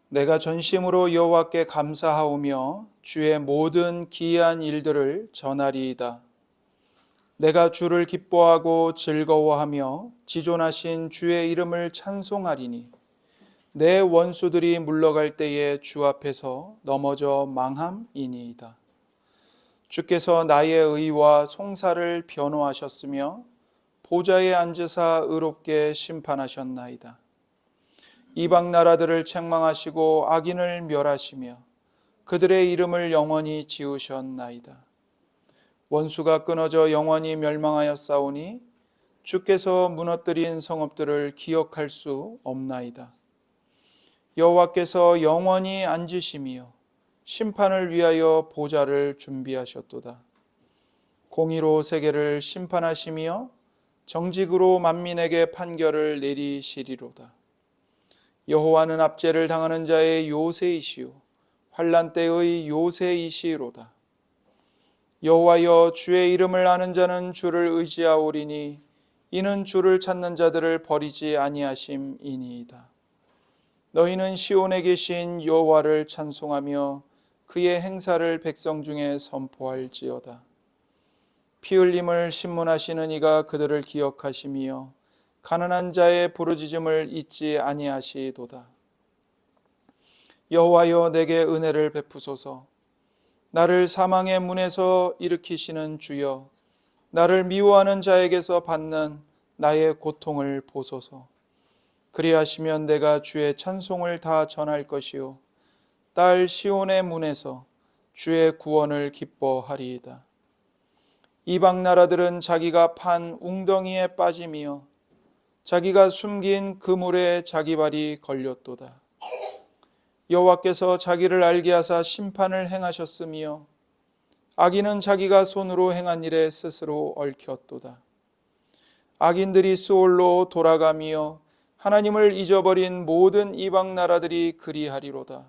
내가 전심으로 여호와께 감사하오며 주의 모든 기이한 일들을 전하리이다. 내가 주를 기뻐하고 즐거워하며 지존하신 주의 이름을 찬송하리니 내 원수들이 물러갈 때에 주 앞에서 넘어져 망함이니이다. 주께서 나의 의와 송사를 변호하셨으며 보좌에 앉으사 의롭게 심판하셨나이다. 이방 나라들을 책망하시고 악인을 멸하시며 그들의 이름을 영원히 지우셨나이다. 원수가 끊어져 영원히 멸망하였사오니 주께서 무너뜨린 성읍들을 기억할 수 없나이다. 여호와께서 영원히 앉으시며 심판을 위하여 보좌를 준비하셨도다. 공의로 세계를 심판하시며 정직으로 만민에게 판결을 내리시리로다. 여호와는 압제를 당하는 자의 요새이시요 환난 때의 요새이시로다. 여호와여, 주의 이름을 아는 자는 주를 의지하오리니 이는 주를 찾는 자들을 버리지 아니하심이니이다. 너희는 시온에 계신 여호와를 찬송하며 그의 행사를 백성 중에 선포할지어다. 피 흘림을 신문하시는 이가 그들을 기억하시며 가난한 자의 부르짖음을 잊지 아니하시도다. 여호와여, 내게 은혜를 베푸소서. 나를 사망의 문에서 일으키시는 주여, 나를 미워하는 자에게서 받는 나의 고통을 보소서. 그리하시면 내가 주의 찬송을 다 전할 것이요 딸 시온의 문에서 주의 구원을 기뻐하리이다. 이방 나라들은 자기가 판 웅덩이에 빠짐이요 자기가 숨긴 그물에 자기 발이 걸렸도다. 여호와께서 자기를 알게 하사 심판을 행하셨으며 악인은 자기가 손으로 행한 일에 스스로 얽혔도다. 악인들이 수올로 돌아가며 하나님을 잊어버린 모든 이방 나라들이 그리하리로다.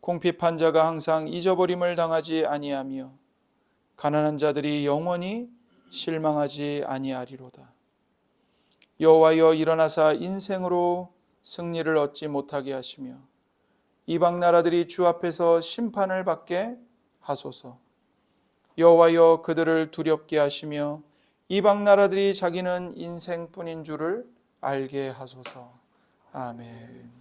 궁핍한 자가 항상 잊어버림을 당하지 아니하며 가난한 자들이 영원히 실망하지 아니하리로다. 여호와여, 일어나사 인생으로 승리를 얻지 못하게 하시며 이방 나라들이 주 앞에서 심판을 받게 하소서. 여호와여, 그들을 두렵게 하시며 이방 나라들이 자기는 인생뿐인 줄을 알게 하소서. 아멘.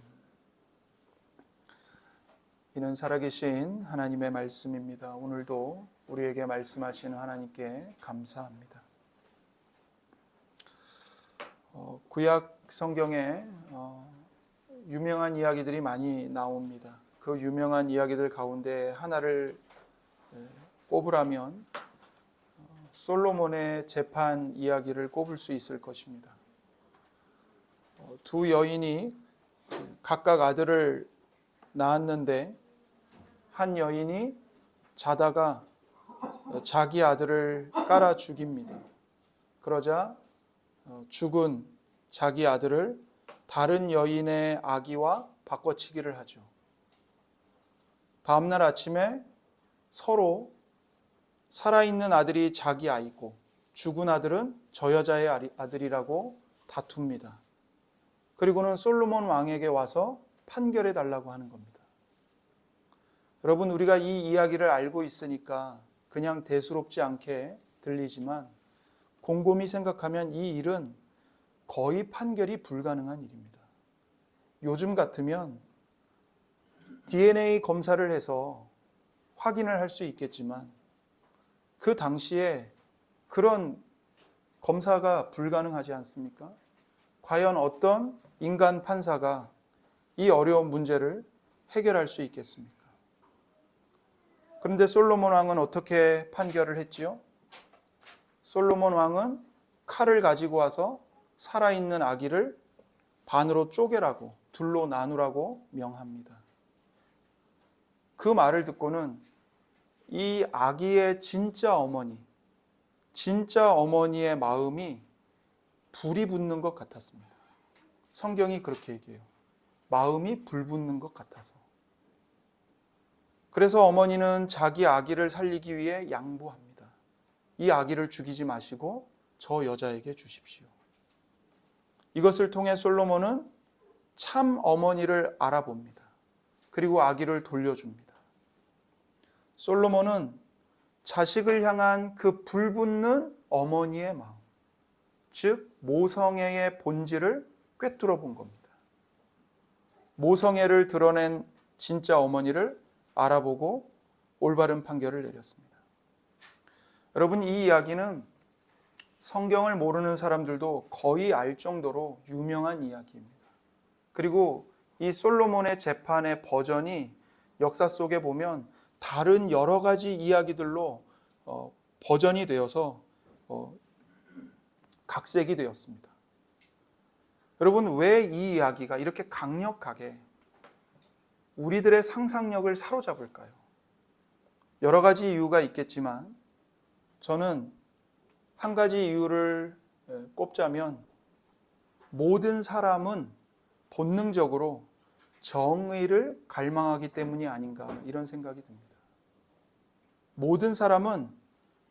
이는 살아계신 하나님의 말씀입니다. 오늘도 우리에게 말씀하시는 하나님께 감사합니다. 구약 성경에 유명한 이야기들이 많이 나옵니다. 그 유명한 이야기들 가운데 하나를 꼽으라면 솔로몬의 재판 이야기를 꼽을 수 있을 것입니다. 두 여인이 각각 아들을 낳았는데 한 여인이 자다가 자기 아들을 깔아 죽입니다. 그러자 죽은 자기 아들을 다른 여인의 아기와 바꿔치기를 하죠. 다음날 아침에 서로 살아있는 아들이 자기 아이고 죽은 아들은 저 여자의 아들이라고 다툽니다. 그리고는 솔로몬 왕에게 와서 판결해 달라고 하는 겁니다. 여러분, 우리가 이 이야기를 알고 있으니까 그냥 대수롭지 않게 들리지만 곰곰이 생각하면 이 일은 거의 판결이 불가능한 일입니다. 요즘 같으면 DNA 검사를 해서 확인을 할 수 있겠지만 그 당시에 그런 검사가 불가능하지 않습니까? 과연 어떤 인간 판사가 이 어려운 문제를 해결할 수 있겠습니까? 그런데 솔로몬 왕은 어떻게 판결을 했지요? 솔로몬 왕은 칼을 가지고 와서 살아있는 아기를 반으로 쪼개라고, 둘로 나누라고 명합니다. 그 말을 듣고는 이 아기의 진짜 어머니의 마음이 불이 붙는 것 같았습니다. 성경이 그렇게 얘기해요. 마음이 불붙는 것 같아서. 그래서 어머니는 자기 아기를 살리기 위해 양보합니다. 이 아기를 죽이지 마시고 저 여자에게 주십시오. 이것을 통해 솔로몬은 참 어머니를 알아봅니다. 그리고 아기를 돌려줍니다. 솔로몬은 자식을 향한 그 불붙는 어머니의 마음, 즉 모성애의 본질을 꿰뚫어 본 겁니다. 모성애를 드러낸 진짜 어머니를 알아보고 올바른 판결을 내렸습니다. 여러분, 이 이야기는 성경을 모르는 사람들도 거의 알 정도로 유명한 이야기입니다. 그리고 이 솔로몬의 재판의 버전이 역사 속에 보면 다른 여러 가지 이야기들로 버전이 되어서 각색이 되었습니다. 여러분, 왜 이 이야기가 이렇게 강력하게 우리들의 상상력을 사로잡을까요? 여러 가지 이유가 있겠지만 저는 한 가지 이유를 꼽자면 모든 사람은 본능적으로 정의를 갈망하기 때문이 아닌가 이런 생각이 듭니다. 모든 사람은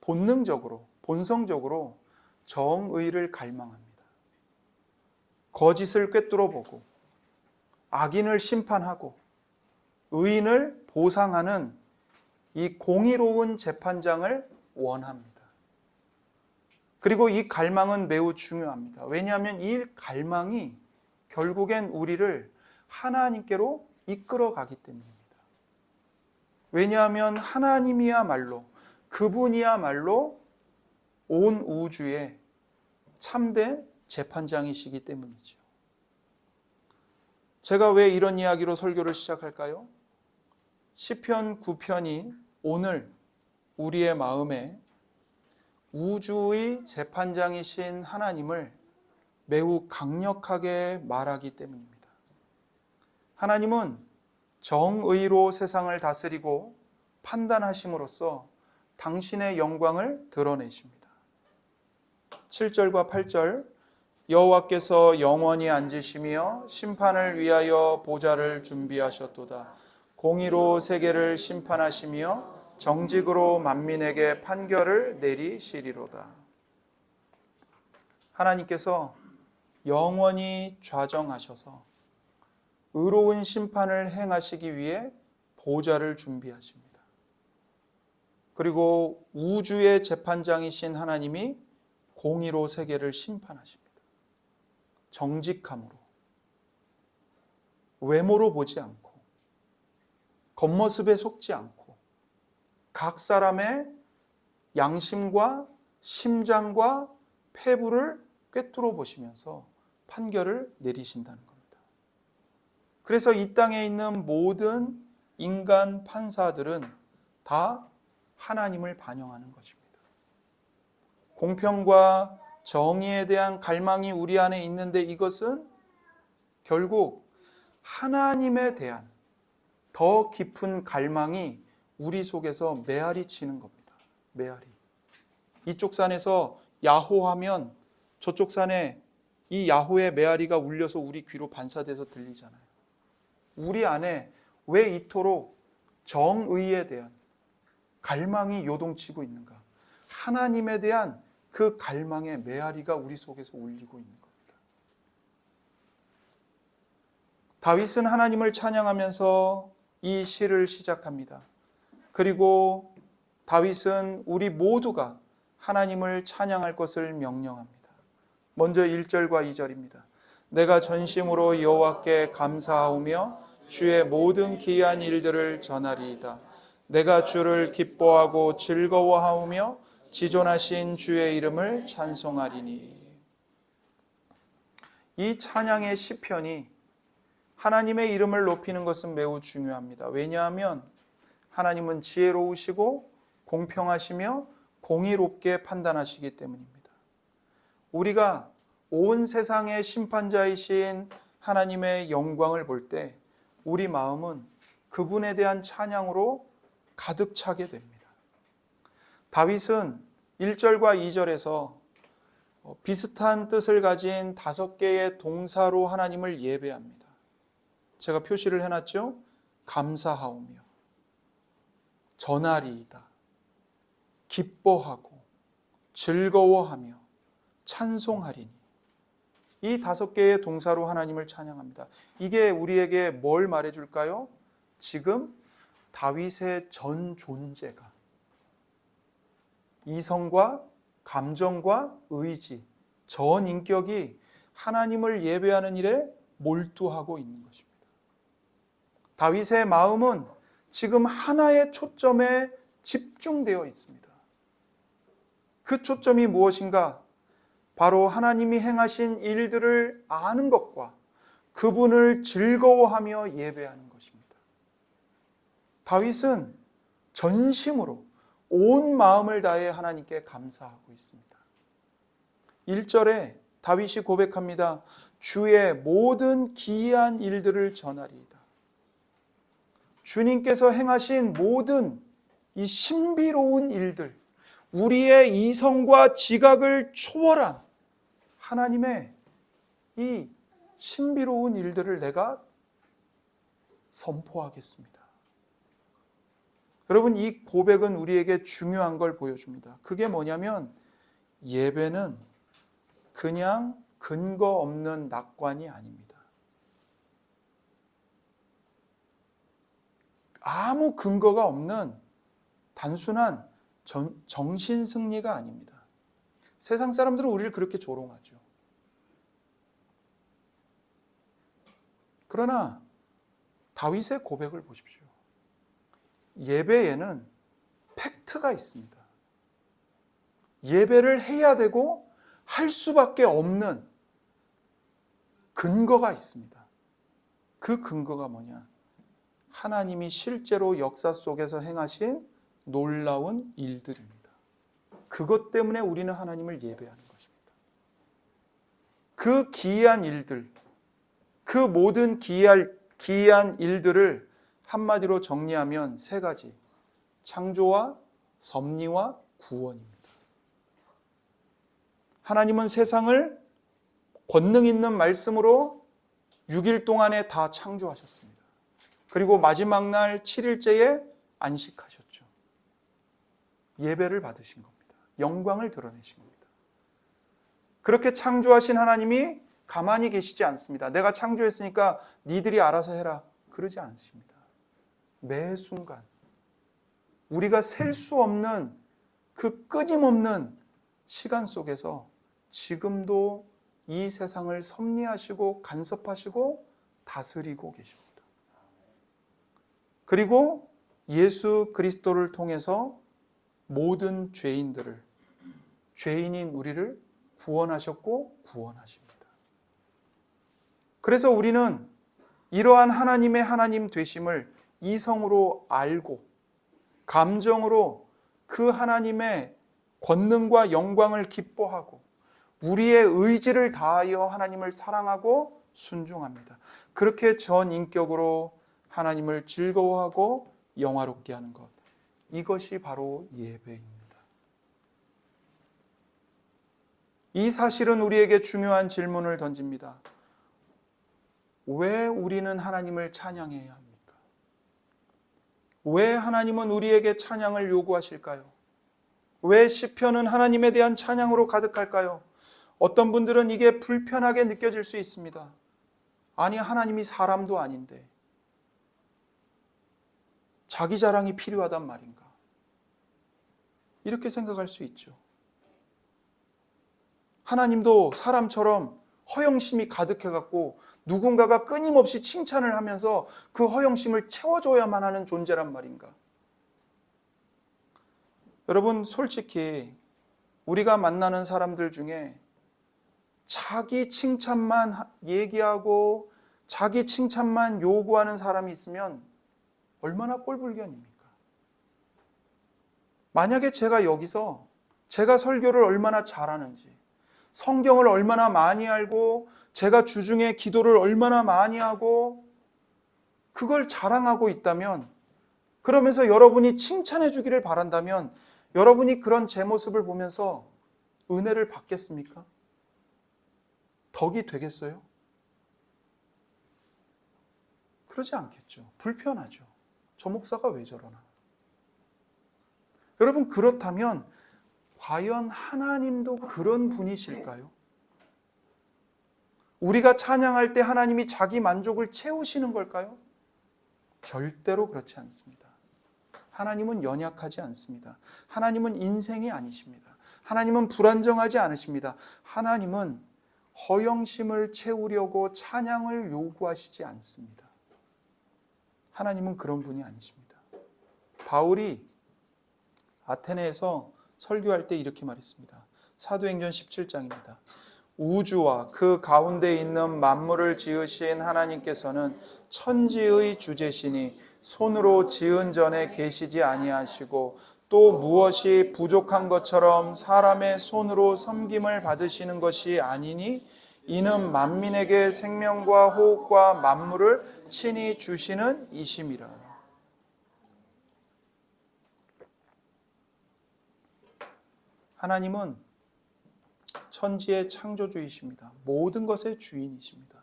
본능적으로, 본성적으로 정의를 갈망합니다. 거짓을 꿰뚫어보고 악인을 심판하고 의인을 보상하는 이 공의로운 재판장을 원합니다. 그리고 이 갈망은 매우 중요합니다. 왜냐하면 이 갈망이 결국엔 우리를 하나님께로 이끌어가기 때문입니다. 왜냐하면 하나님이야말로, 그분이야말로 온 우주의 참된 재판장이시기 때문이죠. 제가 왜 이런 이야기로 설교를 시작할까요? 시편 9편이 오늘 우리의 마음에 우주의 재판장이신 하나님을 매우 강력하게 말하기 때문입니다. 하나님은 정의로 세상을 다스리고 판단하심으로써 당신의 영광을 드러내십니다. 7절과 8절, 여호와께서 영원히 앉으시며 심판을 위하여 보좌를 준비하셨도다. 공의로 세계를 심판하시며 정직으로 만민에게 판결을 내리시리로다. 하나님께서 영원히 좌정하셔서 의로운 심판을 행하시기 위해 보좌를 준비하십니다. 그리고 우주의 재판장이신 하나님이 공의로 세계를 심판하십니다. 정직함으로, 외모로 보지 않고, 겉모습에 속지 않고, 각 사람의 양심과 심장과 폐부를 꿰뚫어 보시면서 판결을 내리신다는 겁니다. 그래서 이 땅에 있는 모든 인간 판사들은 다 하나님을 반영하는 것입니다. 공평과 정의에 대한 갈망이 우리 안에 있는데 이것은 결국 하나님에 대한 더 깊은 갈망이 우리 속에서 메아리 치는 겁니다. 메아리. 이쪽 산에서 야호하면 저쪽 산에 이 야호의 메아리가 울려서 우리 귀로 반사돼서 들리잖아요. 우리 안에 왜 이토록 정의에 대한 갈망이 요동치고 있는가? 하나님에 대한 그 갈망의 메아리가 우리 속에서 울리고 있는 겁니다. 다윗은 하나님을 찬양하면서 이 시를 시작합니다. 그리고 다윗은 우리 모두가 하나님을 찬양할 것을 명령합니다. 먼저 1절과 2절입니다. 내가 전심으로 여호와께 감사하오며 주의 모든 기이한 일들을 전하리이다. 내가 주를 기뻐하고 즐거워하오며 지존하신 주의 이름을 찬송하리니. 이 찬양의 시편이 하나님의 이름을 높이는 것은 매우 중요합니다. 왜냐하면 하나님은 지혜로우시고 공평하시며 공의롭게 판단하시기 때문입니다. 우리가 온 세상의 심판자이신 하나님의 영광을 볼 때 우리 마음은 그분에 대한 찬양으로 가득 차게 됩니다. 다윗은 1절과 2절에서 비슷한 뜻을 가진 5개의 동사로 하나님을 예배합니다. 제가 표시를 해놨죠? 감사하오며, 전하리이다, 기뻐하고, 즐거워하며, 찬송하리니. 이 5개의 동사로 하나님을 찬양합니다. 이게 우리에게 뭘 말해줄까요? 지금 다윗의 전 존재가 이성과 감정과 의지, 전 인격이 하나님을 예배하는 일에 몰두하고 있는 것입니다. 다윗의 마음은 지금 하나의 초점에 집중되어 있습니다. 그 초점이 무엇인가? 바로 하나님이 행하신 일들을 아는 것과 그분을 즐거워하며 예배하는 것입니다. 다윗은 전심으로 온 마음을 다해 하나님께 감사하고 있습니다. 1절에 다윗이 고백합니다. 주의 모든 기이한 일들을 전하리이다. 주님께서 행하신 모든 이 신비로운 일들, 우리의 이성과 지각을 초월한 하나님의 이 신비로운 일들을 내가 선포하겠습니다. 여러분, 이 고백은 우리에게 중요한 걸 보여줍니다. 그게 뭐냐면 예배는 그냥 근거 없는 낙관이 아닙니다. 아무 근거가 없는 단순한 정신승리가 아닙니다. 세상 사람들은 우리를 그렇게 조롱하죠. 그러나 다윗의 고백을 보십시오. 예배에는 팩트가 있습니다. 예배를 해야 되고 할 수밖에 없는 근거가 있습니다. 그 근거가 뭐냐? 하나님이 실제로 역사 속에서 행하신 놀라운 일들입니다. 그것 때문에 우리는 하나님을 예배하는 것입니다. 그 기이한 일들, 그 모든 기이한 일들을 한마디로 정리하면 세 가지: 창조와 섭리와 구원입니다. 하나님은 세상을 권능 있는 말씀으로 6일 동안에 다 창조하셨습니다. 그리고 마지막 날 7일째에 안식하셨죠. 예배를 받으신 겁니다. 영광을 드러내신 겁니다. 그렇게 창조하신 하나님이 가만히 계시지 않습니다. 내가 창조했으니까 니들이 알아서 해라, 그러지 않으십니다. 매 순간 우리가 셀 수 없는 그 끊임없는 시간 속에서 지금도 이 세상을 섭리하시고 간섭하시고 다스리고 계십니다. 그리고 예수 그리스도를 통해서 모든 죄인들을, 죄인인 우리를 구원하셨고 구원하십니다. 그래서 우리는 이러한 하나님의 하나님 되심을 이성으로 알고 감정으로 그 하나님의 권능과 영광을 기뻐하고 우리의 의지를 다하여 하나님을 사랑하고 순종합니다. 그렇게 전 인격으로 하나님을 즐거워하고 영화롭게 하는 것, 이것이 바로 예배입니다. 이 사실은 우리에게 중요한 질문을 던집니다. 왜 우리는 하나님을 찬양해야 합니까? 왜 하나님은 우리에게 찬양을 요구하실까요? 왜 시편은 하나님에 대한 찬양으로 가득할까요? 어떤 분들은 이게 불편하게 느껴질 수 있습니다. 아니, 하나님이 사람도 아닌데 자기 자랑이 필요하단 말인가? 이렇게 생각할 수 있죠. 하나님도 사람처럼 허영심이 가득해갖고 누군가가 끊임없이 칭찬을 하면서 그 허영심을 채워줘야만 하는 존재란 말인가? 여러분, 솔직히 우리가 만나는 사람들 중에 자기 칭찬만 얘기하고 자기 칭찬만 요구하는 사람이 있으면 얼마나 꼴불견입니까? 만약에 제가 여기서 제가 설교를 얼마나 잘하는지, 성경을 얼마나 많이 알고 제가 주중에 기도를 얼마나 많이 하고 그걸 자랑하고 있다면, 그러면서 여러분이 칭찬해 주기를 바란다면 여러분이 그런 제 모습을 보면서 은혜를 받겠습니까? 덕이 되겠어요? 그러지 않겠죠. 불편하죠. 저 목사가 왜 저러나? 여러분, 그렇다면 과연 하나님도 그런 분이실까요? 우리가 찬양할 때 하나님이 자기 만족을 채우시는 걸까요? 절대로 그렇지 않습니다. 하나님은 연약하지 않습니다. 하나님은 인생이 아니십니다. 하나님은 불안정하지 않으십니다. 하나님은 허영심을 채우려고 찬양을 요구하시지 않습니다. 하나님은 그런 분이 아니십니다. 바울이 아테네에서 설교할 때 이렇게 말했습니다. 사도행전 17장입니다. 우주와 그 가운데 있는 만물을 지으신 하나님께서는 천지의 주제시니 손으로 지은 전에 계시지 아니하시고 또 무엇이 부족한 것처럼 사람의 손으로 섬김을 받으시는 것이 아니니 이는 만민에게 생명과 호흡과 만물을 친히 주시는 이심이라. 하나님은 천지의 창조주이십니다. 모든 것의 주인이십니다.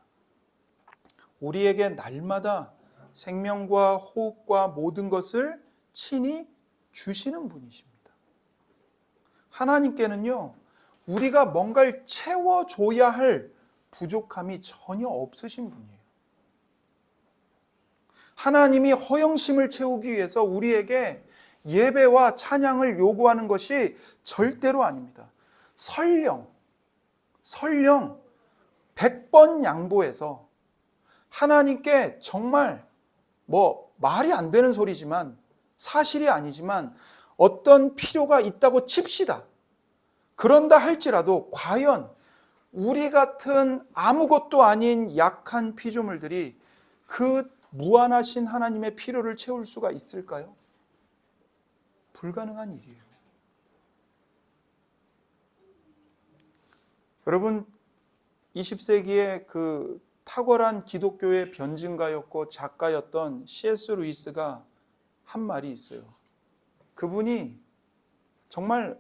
우리에게 날마다 생명과 호흡과 모든 것을 친히 주시는 분이십니다. 하나님께는요, 우리가 뭔가를 채워줘야 할 부족함이 전혀 없으신 분이에요. 하나님이 허영심을 채우기 위해서 우리에게 예배와 찬양을 요구하는 것이 절대로 아닙니다. 설령 100번 양보해서 하나님께 정말 말이 안 되는 소리지만 사실이 아니지만 어떤 필요가 있다고 칩시다. 그런다 할지라도 과연 우리 같은 아무것도 아닌 약한 피조물들이 그 무한하신 하나님의 필요를 채울 수가 있을까요? 불가능한 일이에요. 여러분, 20세기의 그 탁월한 기독교의 변증가였고 작가였던 C.S. 루이스가 한 말이 있어요. 그분이 정말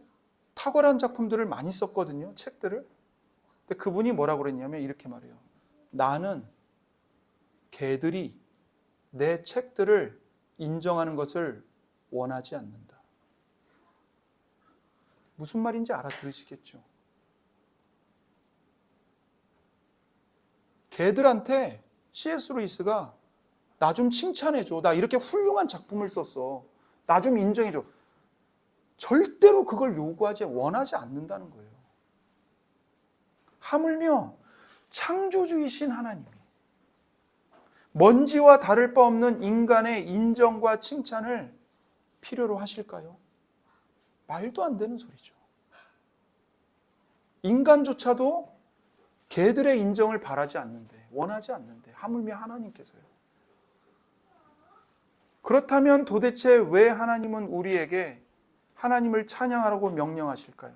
탁월한 작품들을 많이 썼거든요. 책들을. 근데 그분이 뭐라고 그랬냐면 이렇게 말해요. 나는 개들이 내 책들을 인정하는 것을 원하지 않는다. 무슨 말인지 알아들으시겠죠? 개들한테 C.S. 루이스가 나 좀 칭찬해줘. 나 이렇게 훌륭한 작품을 썼어. 나 좀 인정해줘. 절대로 그걸 원하지 않는다는 거예요. 하물며 창조주이신 하나님이 먼지와 다를 바 없는 인간의 인정과 칭찬을 필요로 하실까요? 말도 안 되는 소리죠. 인간조차도 개들의 인정을 바라지 않는데, 원하지 않는데, 하물며 하나님께서요. 그렇다면 도대체 왜 하나님은 우리에게 하나님을 찬양하라고 명령하실까요?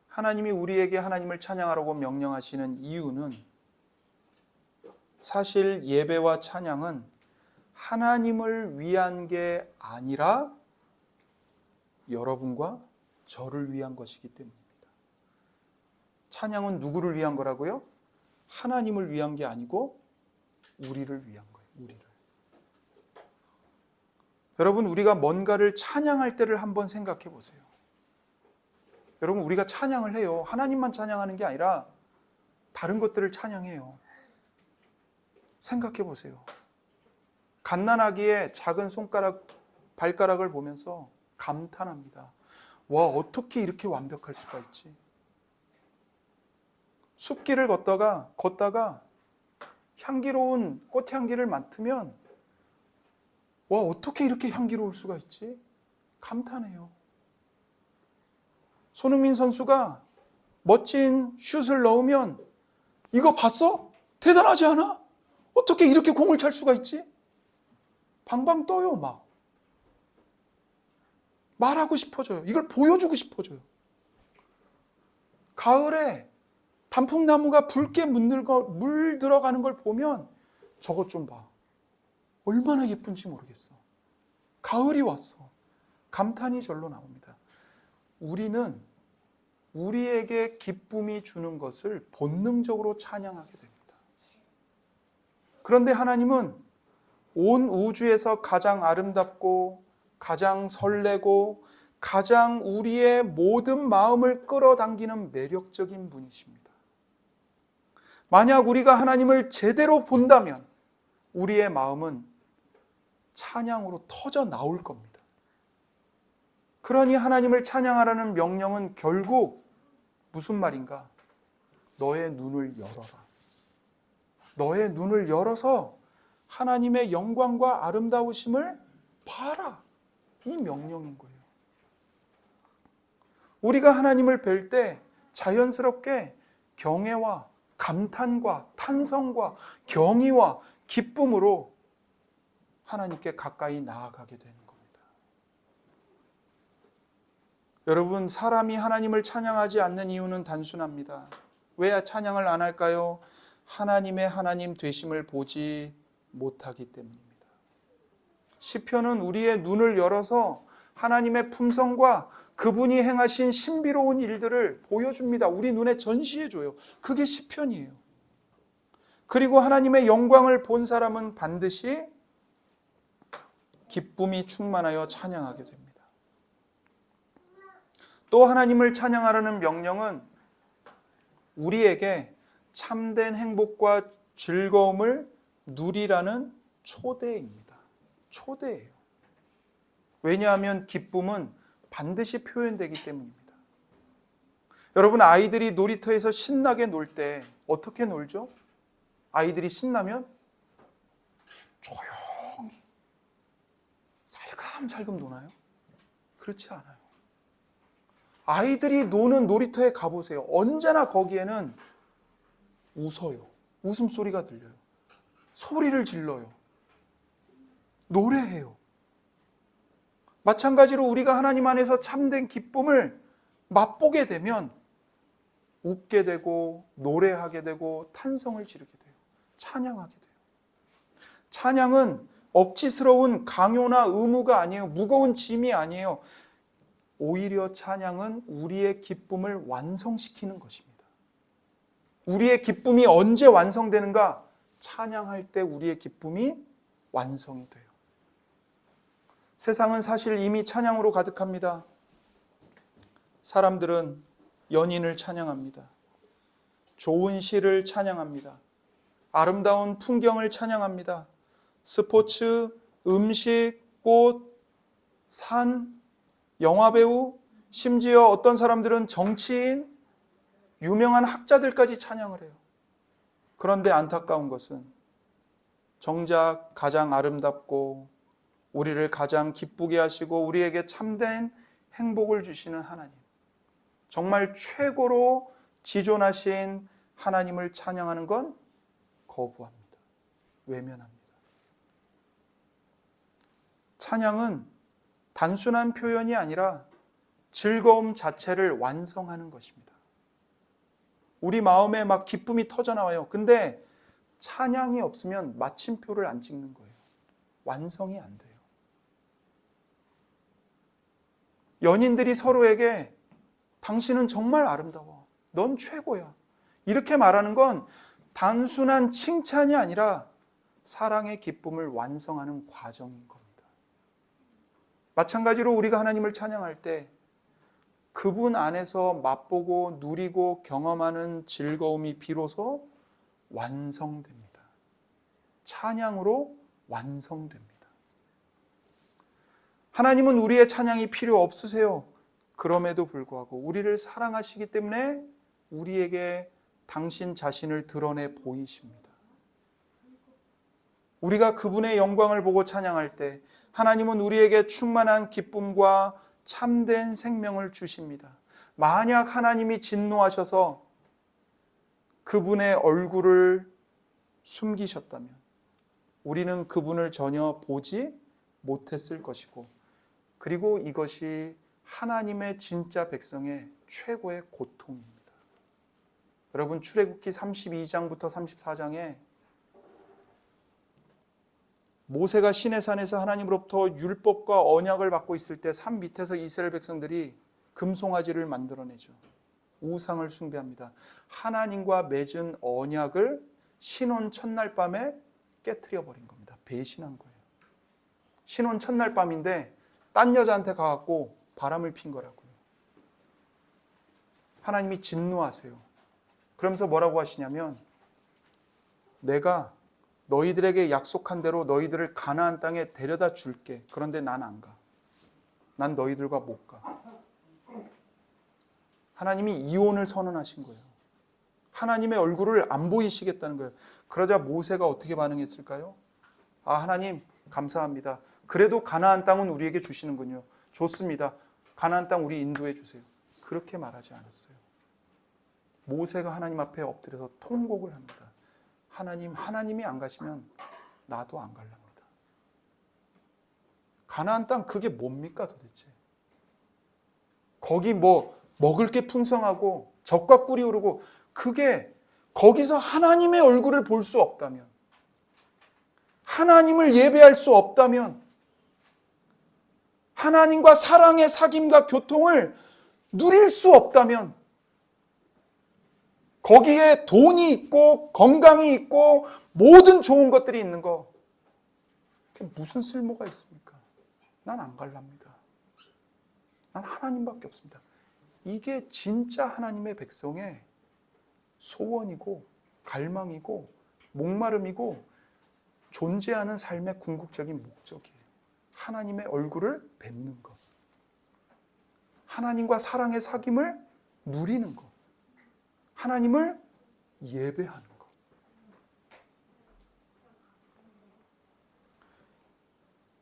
하나님이 우리에게 하나님을 찬양하라고 명령하시는 이유는 사실 예배와 찬양은 하나님을 위한 게 아니라 여러분과 저를 위한 것이기 때문입니다. 찬양은 누구를 위한 거라고요? 하나님을 위한 게 아니고 우리를 위한 거예요. 우리를. 여러분, 우리가 뭔가를 찬양할 때를 한번 생각해 보세요. 여러분, 우리가 찬양을 해요. 하나님만 찬양하는 게 아니라 다른 것들을 찬양해요. 생각해 보세요. 갓난아기의 작은 발가락을 보면서 감탄합니다. 와, 어떻게 이렇게 완벽할 수가 있지? 숲길을 걷다가 향기로운 꽃향기를 맡으면 와, 어떻게 이렇게 향기로울 수가 있지? 감탄해요. 손흥민 선수가 멋진 슛을 넣으면 이거 봤어? 대단하지 않아? 어떻게 이렇게 공을 찰 수가 있지? 방방 떠요. 막 말하고 싶어져요. 이걸 보여주고 싶어져요. 가을에 단풍나무가 붉게 물 들어가는 걸 보면 저것 좀 봐. 얼마나 예쁜지 모르겠어. 가을이 왔어. 감탄이 절로 나옵니다. 우리는 우리에게 기쁨이 주는 것을 본능적으로 찬양하게 됩니다. 그런데 하나님은 온 우주에서 가장 아름답고 가장 설레고 가장 우리의 모든 마음을 끌어당기는 매력적인 분이십니다. 만약 우리가 하나님을 제대로 본다면, 우리의 마음은 찬양으로 터져 나올 겁니다. 그러니 하나님을 찬양하라는 명령은 결국 무슨 말인가? 너의 눈을 열어라. 너의 눈을 열어서 하나님의 영광과 아름다우심을 봐라. 이 명령인 거예요. 우리가 하나님을 뵐 때 자연스럽게 경애와 감탄과 탄성과 경의와 기쁨으로 하나님께 가까이 나아가게 되는 겁니다. 여러분, 사람이 하나님을 찬양하지 않는 이유는 단순합니다. 왜 찬양을 안 할까요? 하나님의 하나님 되심을 보지 못하기 때문입니다. 시편은 우리의 눈을 열어서 하나님의 품성과 그분이 행하신 신비로운 일들을 보여줍니다. 우리 눈에 전시해줘요. 그게 시편이에요. 그리고 하나님의 영광을 본 사람은 반드시 기쁨이 충만하여 찬양하게 됩니다. 또 하나님을 찬양하라는 명령은 우리에게 참된 행복과 즐거움을 누리라는 초대입니다. 초대예요. 왜냐하면 기쁨은 반드시 표현되기 때문입니다. 여러분, 아이들이 놀이터에서 신나게 놀 때 어떻게 놀죠? 아이들이 신나면 조용히 살금살금 노나요? 그렇지 않아요. 아이들이 노는 놀이터에 가보세요. 언제나 거기에는 웃어요. 웃음소리가 들려요. 소리를 질러요. 노래해요. 마찬가지로 우리가 하나님 안에서 참된 기쁨을 맛보게 되면 웃게 되고 노래하게 되고 탄성을 지르게 돼요. 찬양하게 돼요. 찬양은 억지스러운 강요나 의무가 아니에요. 무거운 짐이 아니에요. 오히려 찬양은 우리의 기쁨을 완성시키는 것입니다. 우리의 기쁨이 언제 완성되는가? 찬양할 때 우리의 기쁨이 완성이 돼요. 세상은 사실 이미 찬양으로 가득합니다. 사람들은 연인을 찬양합니다. 좋은 시를 찬양합니다. 아름다운 풍경을 찬양합니다. 스포츠, 음식, 꽃, 산, 영화배우, 심지어 어떤 사람들은 정치인, 유명한 학자들까지 찬양을 해요. 그런데 안타까운 것은 정작 가장 아름답고 우리를 가장 기쁘게 하시고 우리에게 참된 행복을 주시는 하나님, 정말 최고로 지존하신 하나님을 찬양하는 건 거부합니다. 외면합니다. 찬양은 단순한 표현이 아니라 즐거움 자체를 완성하는 것입니다. 우리 마음에 막 기쁨이 터져나와요. 근데 찬양이 없으면 마침표를 안 찍는 거예요. 완성이 안 돼요. 연인들이 서로에게 당신은 정말 아름다워. 넌 최고야. 이렇게 말하는 건 단순한 칭찬이 아니라 사랑의 기쁨을 완성하는 과정인 겁니다. 마찬가지로 우리가 하나님을 찬양할 때 그분 안에서 맛보고 누리고 경험하는 즐거움이 비로소 완성됩니다. 찬양으로 완성됩니다. 하나님은 우리의 찬양이 필요 없으세요. 그럼에도 불구하고 우리를 사랑하시기 때문에 우리에게 당신 자신을 드러내 보이십니다. 우리가 그분의 영광을 보고 찬양할 때 하나님은 우리에게 충만한 기쁨과 참된 생명을 주십니다. 만약 하나님이 진노하셔서 그분의 얼굴을 숨기셨다면 우리는 그분을 전혀 보지 못했을 것이고, 그리고 이것이 하나님의 진짜 백성의 최고의 고통입니다. 여러분, 출애굽기 32장부터 34장에 모세가 시내산에서 하나님으로부터 율법과 언약을 받고 있을 때 산 밑에서 이스라엘 백성들이 금송아지를 만들어내죠. 우상을 숭배합니다. 하나님과 맺은 언약을 신혼 첫날 밤에 깨트려 버린 겁니다. 배신한 거예요. 신혼 첫날 밤인데 딴 여자한테 가갖고 바람을 핀 거라고요. 하나님이 진노하세요. 그러면서 뭐라고 하시냐면, 내가 너희들에게 약속한 대로 너희들을 가나안 땅에 데려다 줄게. 그런데 난 안 가. 난 너희들과 못 가. 하나님이 이혼을 선언하신 거예요. 하나님의 얼굴을 안 보이시겠다는 거예요. 그러자 모세가 어떻게 반응했을까요? 아, 하나님 감사합니다. 그래도 가나안 땅은 우리에게 주시는군요. 좋습니다. 가나안 땅 우리 인도해 주세요. 그렇게 말하지 않았어요. 모세가 하나님 앞에 엎드려서 통곡을 합니다. 하나님, 하나님이 안 가시면 나도 안 갈랍니다. 가나안 땅 그게 뭡니까 도대체? 거기 뭐 먹을 게 풍성하고 젖과 꿀이 흐르고 그게 거기서 하나님의 얼굴을 볼 수 없다면, 하나님을 예배할 수 없다면, 하나님과 사랑의 사귐과 교통을 누릴 수 없다면, 거기에 돈이 있고 건강이 있고 모든 좋은 것들이 있는 거 그게 무슨 쓸모가 있습니까? 난 안 갈랍니다. 난 하나님밖에 없습니다. 이게 진짜 하나님의 백성의 소원이고 갈망이고 목마름이고 존재하는 삶의 궁극적인 목적이에요. 하나님의 얼굴을 뵙는 것, 하나님과 사랑의 사귐을 누리는 것, 하나님을 예배하는 것.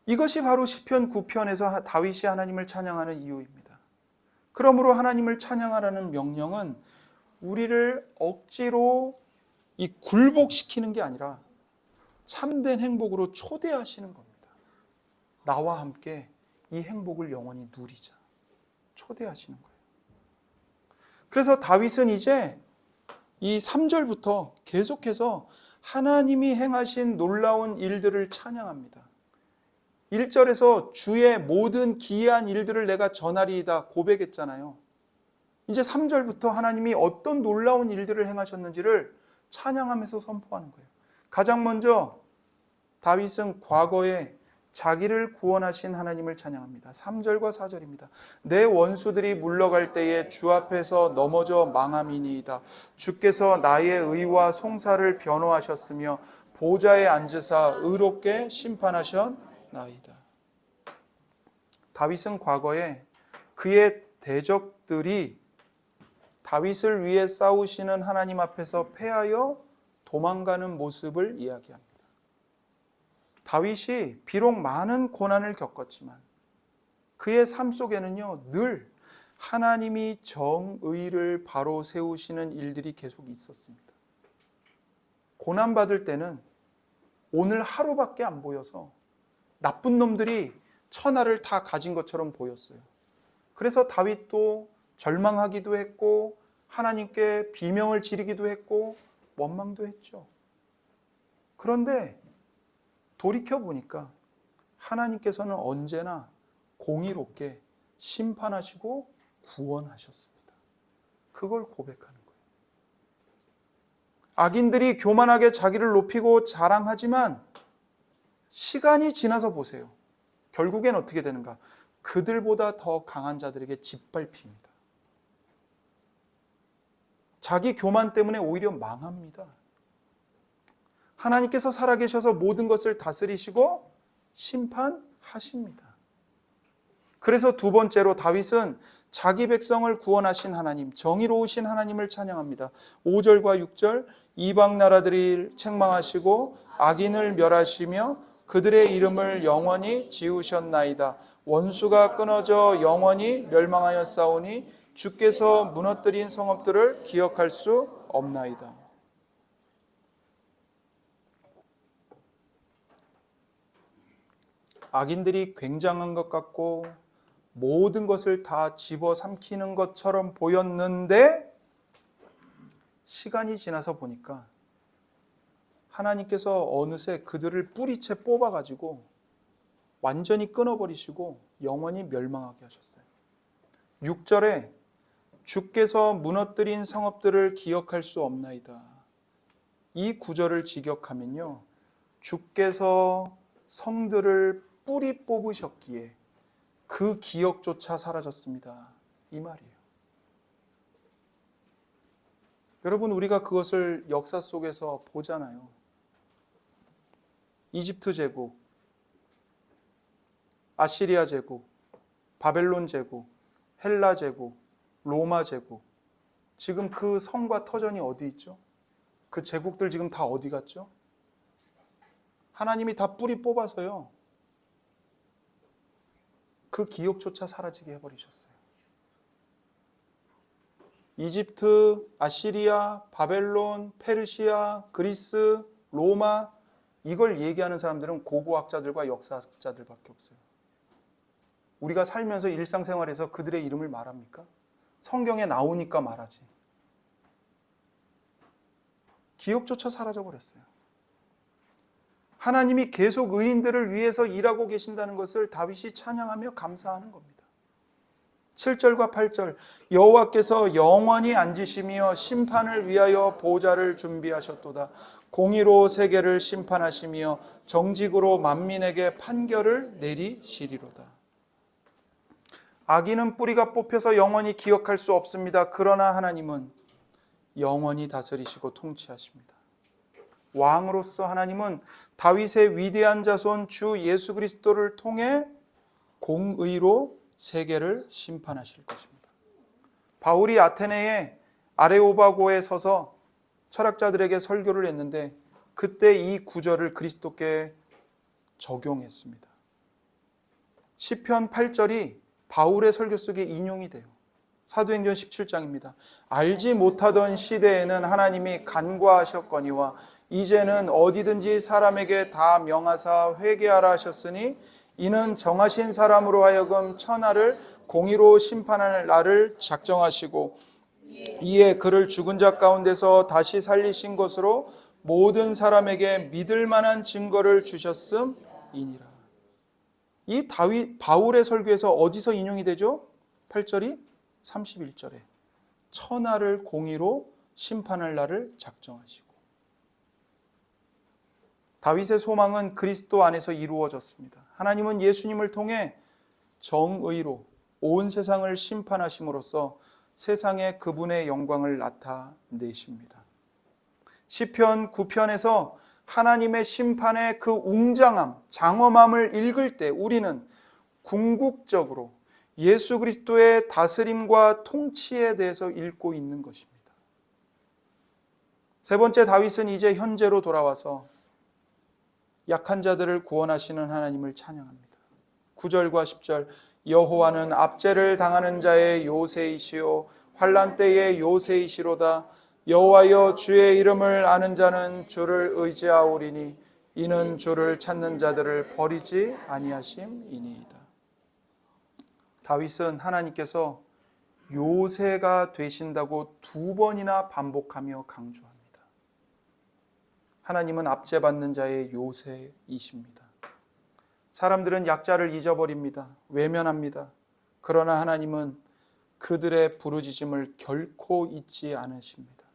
이것이 바로 시편 9편에서 다윗이 하나님을 찬양하는 이유입니다. 그러므로 하나님을 찬양하라는 명령은 우리를 억지로 이 굴복시키는 게 아니라 참된 행복으로 초대하시는 겁니다. 나와 함께 이 행복을 영원히 누리자. 초대하시는 거예요. 그래서 다윗은 이제 이 3절부터 계속해서 하나님이 행하신 놀라운 일들을 찬양합니다. 1절에서 주의 모든 기이한 일들을 내가 전하리이다 고백했잖아요. 이제 3절부터 하나님이 어떤 놀라운 일들을 행하셨는지를 찬양하면서 선포하는 거예요. 가장 먼저 다윗은 과거에 자기를 구원하신 하나님을 찬양합니다. 3절과 4절입니다. 내 원수들이 물러갈 때에 주 앞에서 넘어져 망함이니이다. 주께서 나의 의와 송사를 변호하셨으며 보좌에 앉으사 의롭게 심판하셨나이다. 다윗은 과거에 그의 대적들이 다윗을 위해 싸우시는 하나님 앞에서 패하여 도망가는 모습을 이야기합니다. 다윗이 비록 많은 고난을 겪었지만 그의 삶 속에는요, 늘 하나님이 정의를 바로 세우시는 일들이 계속 있었습니다. 고난받을 때는 오늘 하루밖에 안 보여서 나쁜 놈들이 천하를 다 가진 것처럼 보였어요. 그래서 다윗도 절망하기도 했고 하나님께 비명을 지르기도 했고 원망도 했죠. 그런데 돌이켜보니까 하나님께서는 언제나 공의롭게 심판하시고 구원하셨습니다. 그걸 고백하는 거예요. 악인들이 교만하게 자기를 높이고 자랑하지만 시간이 지나서 보세요. 결국엔 어떻게 되는가? 그들보다 더 강한 자들에게 짓밟힙니다. 자기 교만 때문에 오히려 망합니다. 하나님께서 살아계셔서 모든 것을 다스리시고 심판하십니다. 그래서 두 번째로 다윗은 자기 백성을 구원하신 하나님, 정의로우신 하나님을 찬양합니다. 5절과 6절, 이방 나라들이 책망하시고 악인을 멸하시며 그들의 이름을 영원히 지우셨나이다. 원수가 끊어져 영원히 멸망하였사오니 주께서 무너뜨린 성읍들을 기억할 수 없나이다. 악인들이 굉장한 것 같고 모든 것을 다 집어삼키는 것처럼 보였는데 시간이 지나서 보니까 하나님께서 어느새 그들을 뿌리채 뽑아가지고 완전히 끊어버리시고 영원히 멸망하게 하셨어요. 6절에 주께서 무너뜨린 성읍들을 기억할 수 없나이다. 이 구절을 직역하면요, 주께서 성들을 뿌리 뽑으셨기에 그 기억조차 사라졌습니다. 이 말이에요. 여러분, 우리가 그것을 역사 속에서 보잖아요. 이집트 제국, 아시리아 제국, 바벨론 제국, 헬라 제국, 로마 제국, 지금 그 성과 터전이 어디 있죠? 그 제국들 지금 다 어디 갔죠? 하나님이 다 뿌리 뽑아서요, 그 기업조차 사라지게 해버리셨어요. 이집트, 아시리아, 바벨론, 페르시아, 그리스, 로마, 이걸 얘기하는 사람들은 고고학자들과 역사학자들밖에 없어요. 우리가 살면서 일상생활에서 그들의 이름을 말합니까? 성경에 나오니까 말하지. 기업조차 사라져버렸어요. 하나님이 계속 의인들을 위해서 일하고 계신다는 것을 다윗이 찬양하며 감사하는 겁니다. 7절과 8절, 여호와께서 영원히 앉으시며 심판을 위하여 보좌를 준비하셨도다. 공의로 세계를 심판하시며 정직으로 만민에게 판결을 내리시리로다. 악인은 뿌리가 뽑혀서 영원히 기억할 수 없습니다. 그러나 하나님은 영원히 다스리시고 통치하십니다. 왕으로서 하나님은 다윗의 위대한 자손 주 예수 그리스도를 통해 공의로 세계를 심판하실 것입니다. 바울이 아테네의 아레오바고에 서서 철학자들에게 설교를 했는데 그때 이 구절을 그리스도께 적용했습니다. 시편 8절이 바울의 설교 속에 인용이 돼요. 사도행전 17장입니다. 알지 못하던 시대에는 하나님이 간과하셨거니와 이제는 어디든지 사람에게 다 명하사 회개하라 하셨으니 이는 정하신 사람으로 하여금 천하를 공의로 심판할 날을 작정하시고 이에 그를 죽은 자 가운데서 다시 살리신 것으로 모든 사람에게 믿을 만한 증거를 주셨음이니라. 이 바울의 설교에서 어디서 인용이 되죠? 8절이 31절에 천하를 공의로 심판할 날을 작정하시고. 다윗의 소망은 그리스도 안에서 이루어졌습니다. 하나님은 예수님을 통해 정의로 온 세상을 심판하심으로써 세상에 그분의 영광을 나타내십니다. 시편 9편에서 하나님의 심판의 그 웅장함, 장엄함을 읽을 때 우리는 궁극적으로 예수 그리스도의 다스림과 통치에 대해서 읽고 있는 것입니다. 세 번째, 다윗은 이제 현재로 돌아와서 약한 자들을 구원하시는 하나님을 찬양합니다. 9절과 10절, 여호와는 압제를 당하는 자의 요새이시오 환난 때의 요새이시로다. 여호와여, 주의 이름을 아는 자는 주를 의지하오리니 이는 주를 찾는 자들을 버리지 아니하심이니이다. 다윗은 하나님께서 요새가 되신다고 2번이나 반복하며 강조합니다. 하나님은 압제받는 자의 요새이십니다. 사람들은 약자를 잊어버립니다. 외면합니다. 그러나 하나님은 그들의 부르짖음을 결코 잊지 않으십니다.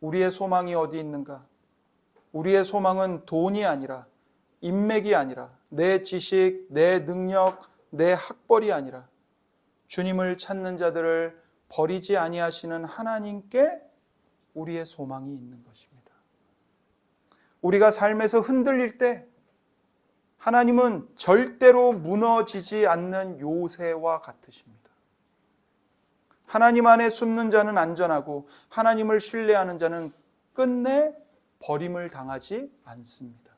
우리의 소망이 어디 있는가? 우리의 소망은 돈이 아니라, 인맥이 아니라, 내 지식, 내 능력, 내 학벌이 아니라 주님을 찾는 자들을 버리지 아니하시는 하나님께 우리의 소망이 있는 것입니다. 우리가 삶에서 흔들릴 때 하나님은 절대로 무너지지 않는 요새와 같으십니다. 하나님 안에 숨는 자는 안전하고 하나님을 신뢰하는 자는 끝내 버림을 당하지 않습니다.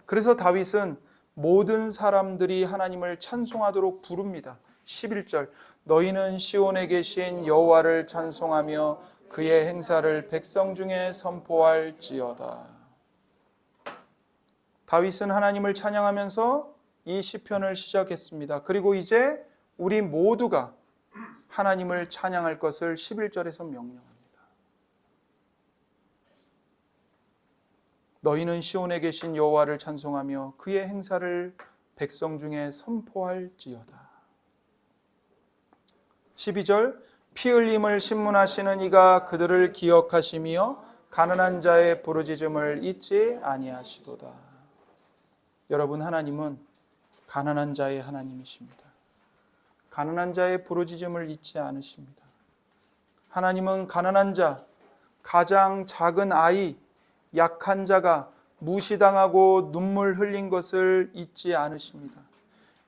그래서 다윗은 모든 사람들이 하나님을 찬송하도록 부릅니다. 11절, 너희는 시온에 계신 여호와를 찬송하며 그의 행사를 백성 중에 선포할지어다. 다윗은 하나님을 찬양하면서 이 시편을 시작했습니다. 그리고 이제 우리 모두가 하나님을 찬양할 것을 11절에서 명령합니다. 너희는 시온에 계신 여호와를 찬송하며 그의 행사를 백성 중에 선포할지어다. 12절, 피 흘림을 신문하시는 이가 그들을 기억하시며 가난한 자의 부르짖음을 잊지 아니하시도다. 여러분, 하나님은 가난한 자의 하나님이십니다. 가난한 자의 부르짖음을 잊지 않으십니다. 하나님은 가난한 자, 가장 작은 아이, 약한 자가 무시당하고 눈물 흘린 것을 잊지 않으십니다.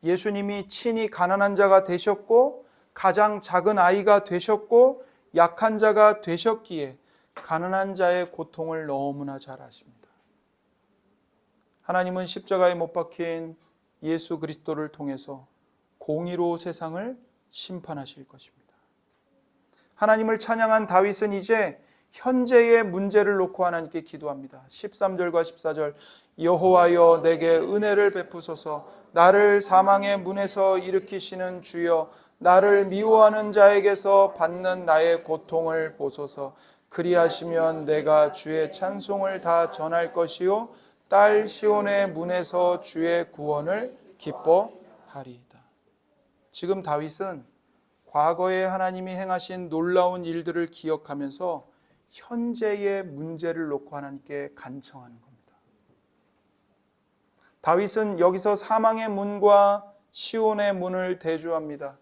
예수님이 친히 가난한 자가 되셨고 가장 작은 아이가 되셨고 약한 자가 되셨기에 가난한 자의 고통을 너무나 잘 아십니다. 하나님은 십자가에 못 박힌 예수 그리스도를 통해서 공의로 세상을 심판하실 것입니다. 하나님을 찬양한 다윗은 이제 현재의 문제를 놓고 하나님께 기도합니다. 13절과 14절 여호와여 내게 은혜를 베푸소서 나를 사망의 문에서 일으키시는 주여 나를 미워하는 자에게서 받는 나의 고통을 보소서 그리하시면 내가 주의 찬송을 다 전할 것이요 딸 시온의 문에서 주의 구원을 기뻐하리이다. 지금 다윗은 과거에 하나님이 행하신 놀라운 일들을 기억하면서 현재의 문제를 놓고 하나님께 간청하는 겁니다. 다윗은 여기서 사망의 문과 시온의 문을 대조합니다.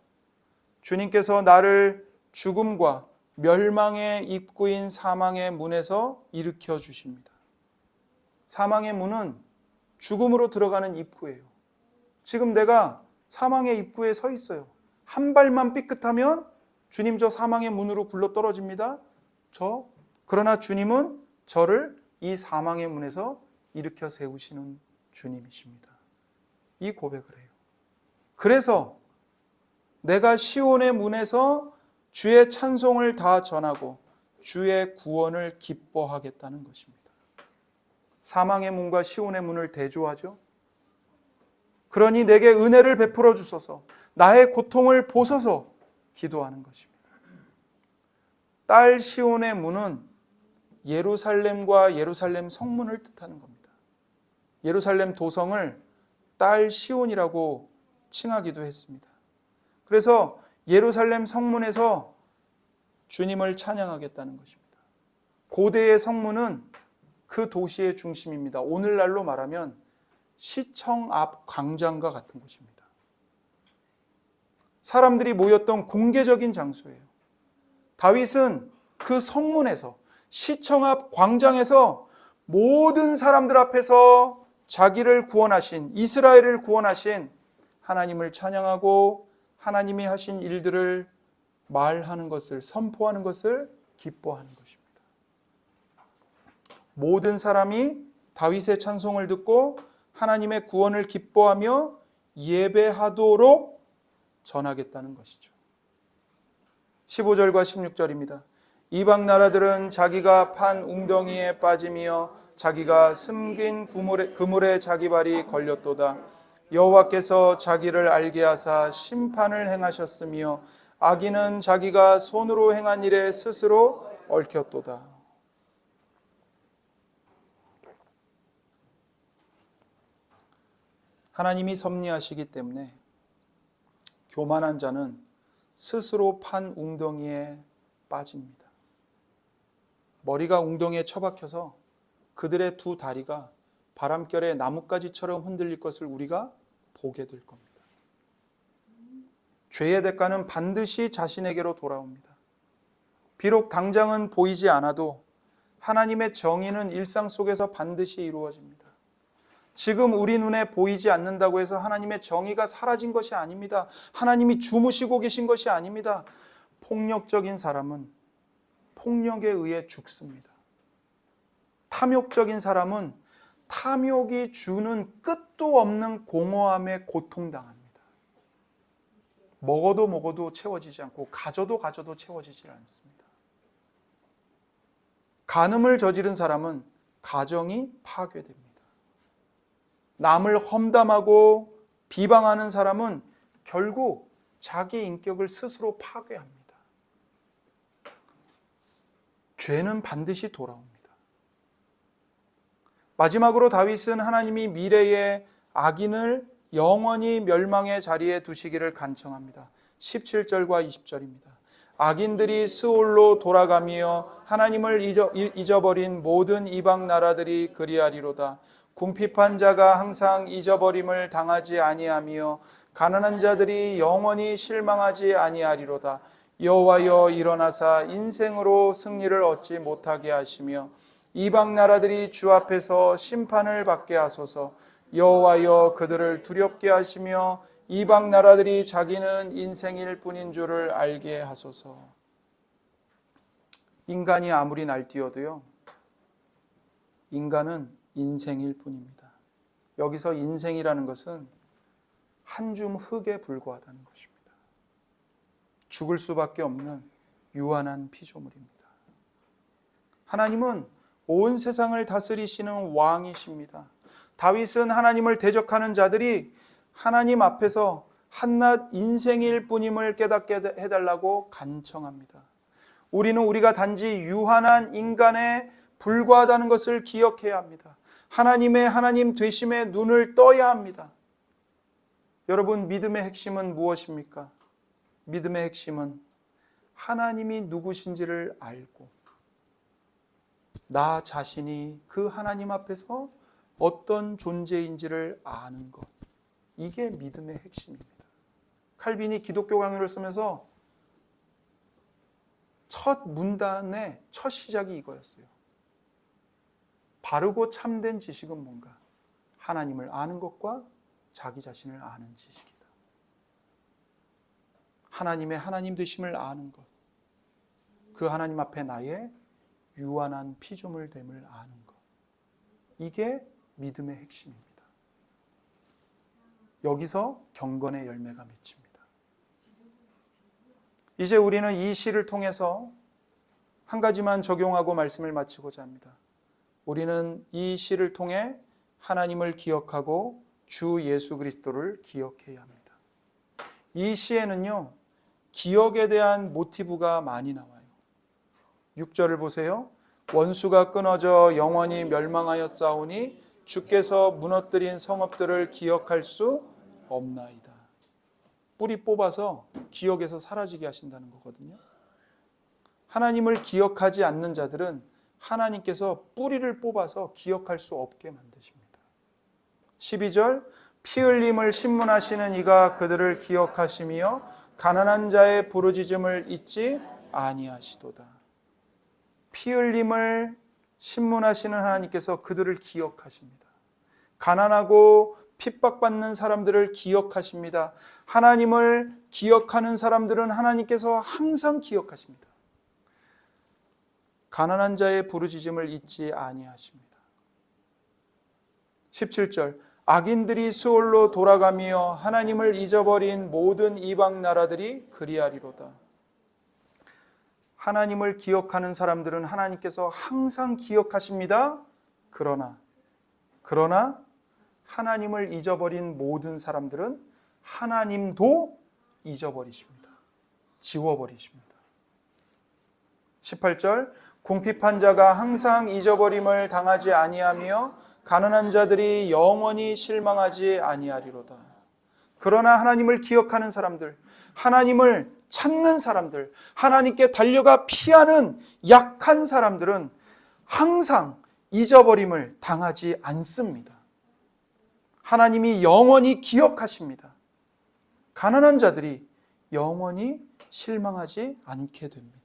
주님께서 나를 죽음과 멸망의 입구인 사망의 문에서 일으켜 주십니다. 사망의 문은 죽음으로 들어가는 입구예요. 지금 내가 사망의 입구에 서 있어요. 한 발만 삐끗하면 주님 저 사망의 문으로 굴러 떨어집니다. 그러나 주님은 저를 이 사망의 문에서 일으켜 세우시는 주님이십니다. 이 고백을 해요. 그래서 내가 시온의 문에서 주의 찬송을 다 전하고 주의 구원을 기뻐하겠다는 것입니다. 사망의 문과 시온의 문을 대조하죠. 그러니 내게 은혜를 베풀어 주소서 나의 고통을 보소서 기도하는 것입니다. 딸 시온의 문은 예루살렘과 예루살렘 성문을 뜻하는 겁니다. 예루살렘 도성을 딸 시온이라고 칭하기도 했습니다. 그래서 예루살렘 성문에서 주님을 찬양하겠다는 것입니다. 고대의 성문은 그 도시의 중심입니다. 오늘날로 말하면 시청 앞 광장과 같은 곳입니다. 사람들이 모였던 공개적인 장소예요. 다윗은 그 성문에서 시청 앞 광장에서 모든 사람들 앞에서 자기를 구원하신 이스라엘을 구원하신 하나님을 찬양하고 하나님이 하신 일들을 말하는 것을 선포하는 것을 기뻐하는 것입니다. 모든 사람이 다윗의 찬송을 듣고 하나님의 구원을 기뻐하며 예배하도록 전하겠다는 것이죠. 15절과 16절입니다. 이방 나라들은 자기가 판 웅덩이에 빠짐이여 자기가 숨긴 그물에 자기 발이 걸렸도다. 여호와께서 자기를 알게 하사 심판을 행하셨으며 악인은 자기가 손으로 행한 일에 스스로 얽혔도다. 하나님이 섭리하시기 때문에 교만한 자는 스스로 판 웅덩이에 빠집니다. 머리가 웅덩이에 처박혀서 그들의 두 다리가 바람결에 나뭇가지처럼 흔들릴 것을 우리가 보게 될 겁니다. 죄의 대가는 반드시 자신에게로 돌아옵니다. 비록 당장은 보이지 않아도 하나님의 정의는 일상 속에서 반드시 이루어집니다. 지금 우리 눈에 보이지 않는다고 해서 하나님의 정의가 사라진 것이 아닙니다. 하나님이 주무시고 계신 것이 아닙니다. 폭력적인 사람은 폭력에 의해 죽습니다. 탐욕적인 사람은 탐욕이 주는 끝도 없는 공허함에 고통당합니다. 먹어도 채워지지 않고 가져도 채워지지 않습니다. 간음을 저지른 사람은 가정이 파괴됩니다. 남을 험담하고 비방하는 사람은 결국 자기 인격을 스스로 파괴합니다. 죄는 반드시 돌아옵니다. 마지막으로 다윗은 하나님이 미래의 악인을 영원히 멸망의 자리에 두시기를 간청합니다. 17절과 20절입니다. 악인들이 스올로 돌아가며 하나님을 잊어버린 모든 이방 나라들이 그리하리로다. 궁핍한 자가 항상 잊어버림을 당하지 아니하며 가난한 자들이 영원히 실망하지 아니하리로다. 여호와여 일어나사 인생으로 승리를 얻지 못하게 하시며 이방 나라들이 주 앞에서 심판을 받게 하소서. 여호와여 그들을 두렵게 하시며 이방 나라들이 자기는 인생일 뿐인 줄을 알게 하소서. 인간이 아무리 날뛰어도요, 인간은 인생일 뿐입니다. 여기서 인생이라는 것은 한 줌 흙에 불과하다는 것입니다. 죽을 수밖에 없는 유한한 피조물입니다. 하나님은 온 세상을 다스리시는 왕이십니다. 다윗은 하나님을 대적하는 자들이 하나님 앞에서 한낱 인생일 뿐임을 깨닫게 해달라고 간청합니다. 우리는 우리가 단지 유한한 인간에 불과하다는 것을 기억해야 합니다. 하나님의 하나님 되심에 눈을 떠야 합니다. 여러분, 믿음의 핵심은 무엇입니까? 믿음의 핵심은 하나님이 누구신지를 알고 나 자신이 그 하나님 앞에서 어떤 존재인지를 아는 것. 이게 믿음의 핵심입니다. 칼빈이 기독교 강요를 쓰면서 첫 문단의 첫 시작이 이거였어요. 바르고 참된 지식은 뭔가? 하나님을 아는 것과 자기 자신을 아는 지식이다. 하나님의 하나님 되심을 아는 것. 그 하나님 앞에 나의 유한한 피조물됨을 아는 것. 이게 믿음의 핵심입니다. 여기서 경건의 열매가 맺힙니다. 이제 우리는 이 시를 통해서 한 가지만 적용하고 말씀을 마치고자 합니다. 우리는 이 시를 통해 하나님을 기억하고 주 예수 그리스도를 기억해야 합니다. 이 시에는요, 기억에 대한 모티브가 많이 나와요. 6절을 보세요. 원수가 끊어져 영원히 멸망하였사오니 주께서 무너뜨린 성읍들을 기억할 수 없나이다. 뿌리 뽑아서 기억에서 사라지게 하신다는 거거든요. 하나님을 기억하지 않는 자들은 하나님께서 뿌리를 뽑아서 기억할 수 없게 만드십니다. 12절, 피 흘림을 신문하시는 이가 그들을 기억하시며 가난한 자의 부르짖음을 잊지 아니하시도다. 피 흘림을 신문하시는 하나님께서 그들을 기억하십니다. 가난하고 핍박받는 사람들을 기억하십니다. 하나님을 기억하는 사람들은 하나님께서 항상 기억하십니다. 가난한 자의 부르짖음을 잊지 아니하십니다. 17절, 악인들이 수올로 돌아가며 하나님을 잊어버린 모든 이방 나라들이 그리하리로다. 하나님을 기억하는 사람들은 하나님께서 항상 기억하십니다. 그러나 하나님을 잊어버린 모든 사람들은 하나님도 잊어버리십니다. 지워버리십니다. 18절, 궁핍한 자가 항상 잊어버림을 당하지 아니하며 가난한 자들이 영원히 실망하지 아니하리로다. 그러나 하나님을 기억하는 사람들, 하나님을 찾는 사람들, 하나님께 달려가 피하는 약한 사람들은 항상 잊어버림을 당하지 않습니다. 하나님이 영원히 기억하십니다. 가난한 자들이 영원히 실망하지 않게 됩니다.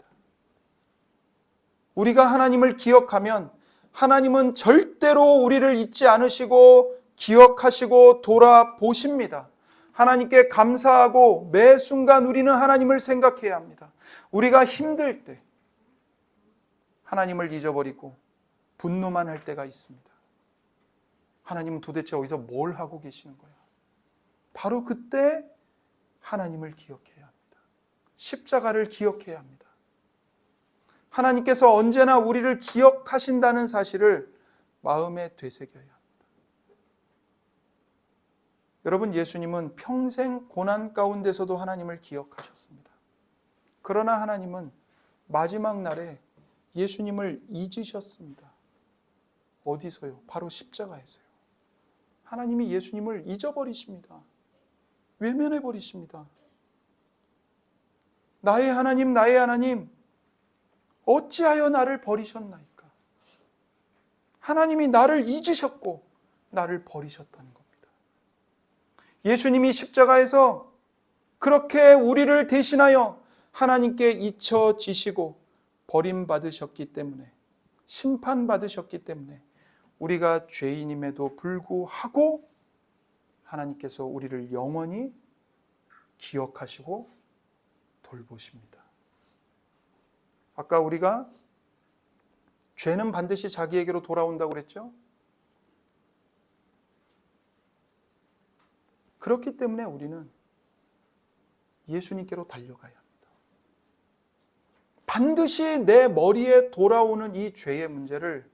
우리가 하나님을 기억하면 하나님은 절대로 우리를 잊지 않으시고 기억하시고 돌아보십니다. 하나님께 감사하고 매 순간 우리는 하나님을 생각해야 합니다. 우리가 힘들 때 하나님을 잊어버리고 분노만 할 때가 있습니다. 하나님은 도대체 어디서 뭘 하고 계시는 거야? 바로 그때 하나님을 기억해야 합니다. 십자가를 기억해야 합니다. 하나님께서 언제나 우리를 기억하신다는 사실을 마음에 되새겨야 합니다. 여러분, 예수님은 평생 고난 가운데서도 하나님을 기억하셨습니다. 그러나 하나님은 마지막 날에 예수님을 잊으셨습니다. 어디서요? 바로 십자가에서요. 하나님이 예수님을 잊어버리십니다. 외면해버리십니다. 나의 하나님, 나의 하나님, 어찌하여 나를 버리셨나이까? 하나님이 나를 잊으셨고 나를 버리셨다는 겁니다. 예수님이 십자가에서 그렇게 우리를 대신하여 하나님께 잊혀지시고 버림받으셨기 때문에 심판받으셨기 때문에 우리가 죄인임에도 불구하고 하나님께서 우리를 영원히 기억하시고 돌보십니다. 아까 우리가 죄는 반드시 자기에게로 돌아온다고 그랬죠? 그렇기 때문에 우리는 예수님께로 달려가야 합니다. 반드시 내 머리에 돌아오는 이 죄의 문제를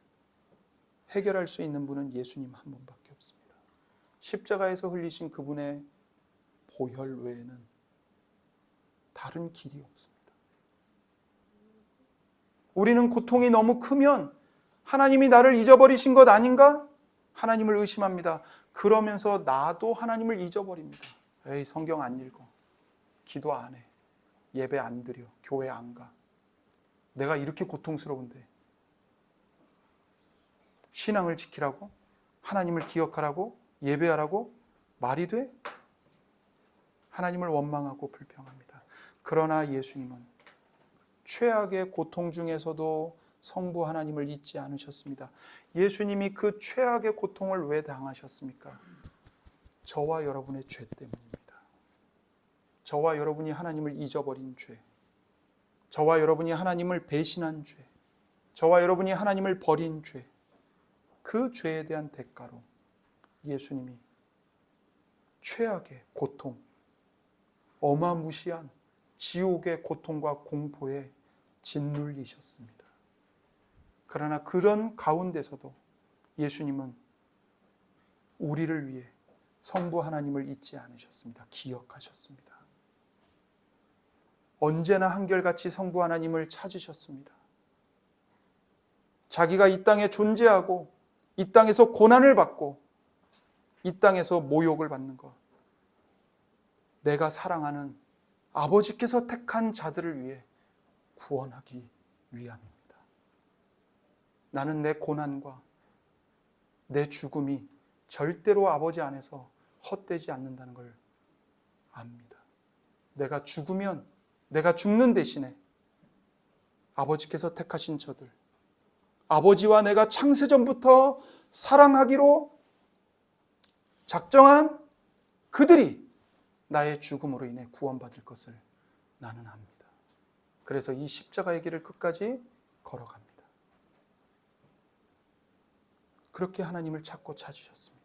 해결할 수 있는 분은 예수님 한 분밖에 없습니다. 십자가에서 흘리신 그분의 보혈 외에는 다른 길이 없습니다. 우리는 고통이 너무 크면 하나님이 나를 잊어버리신 것 아닌가? 하나님을 의심합니다. 그러면서 나도 하나님을 잊어버립니다. 에이, 성경 안 읽어. 기도 안 해. 예배 안 드려. 교회 안 가. 내가 이렇게 고통스러운데. 신앙을 지키라고? 하나님을 기억하라고? 예배하라고? 말이 돼? 하나님을 원망하고 불평합니다. 그러나 예수님은 최악의 고통 중에서도 성부 하나님을 잊지 않으셨습니다. 예수님이 그 최악의 고통을 왜 당하셨습니까? 저와 여러분의 죄 때문입니다. 저와 여러분이 하나님을 잊어버린 죄, 저와 여러분이 하나님을 배신한 죄, 저와 여러분이 하나님을 버린 죄, 그 죄에 대한 대가로 예수님이 최악의 고통, 어마무시한 지옥의 고통과 공포에 짓눌리셨습니다. 그러나 그런 가운데서도 예수님은 우리를 위해 성부 하나님을 잊지 않으셨습니다. 기억하셨습니다. 언제나 한결같이 성부 하나님을 찾으셨습니다. 자기가 이 땅에 존재하고 이 땅에서 고난을 받고 이 땅에서 모욕을 받는 것, 내가 사랑하는 아버지께서 택한 자들을 위해 구원하기 위함입니다. 나는 내 고난과 내 죽음이 절대로 아버지 안에서 헛되지 않는다는 걸 압니다. 내가 죽으면, 내가 죽는 대신에 아버지께서 택하신 저들, 아버지와 내가 창세전부터 사랑하기로 작정한 그들이 나의 죽음으로 인해 구원받을 것을 나는 압니다. 그래서 이 십자가의 길을 끝까지 걸어갑니다. 그렇게 하나님을 찾고 찾으셨습니다.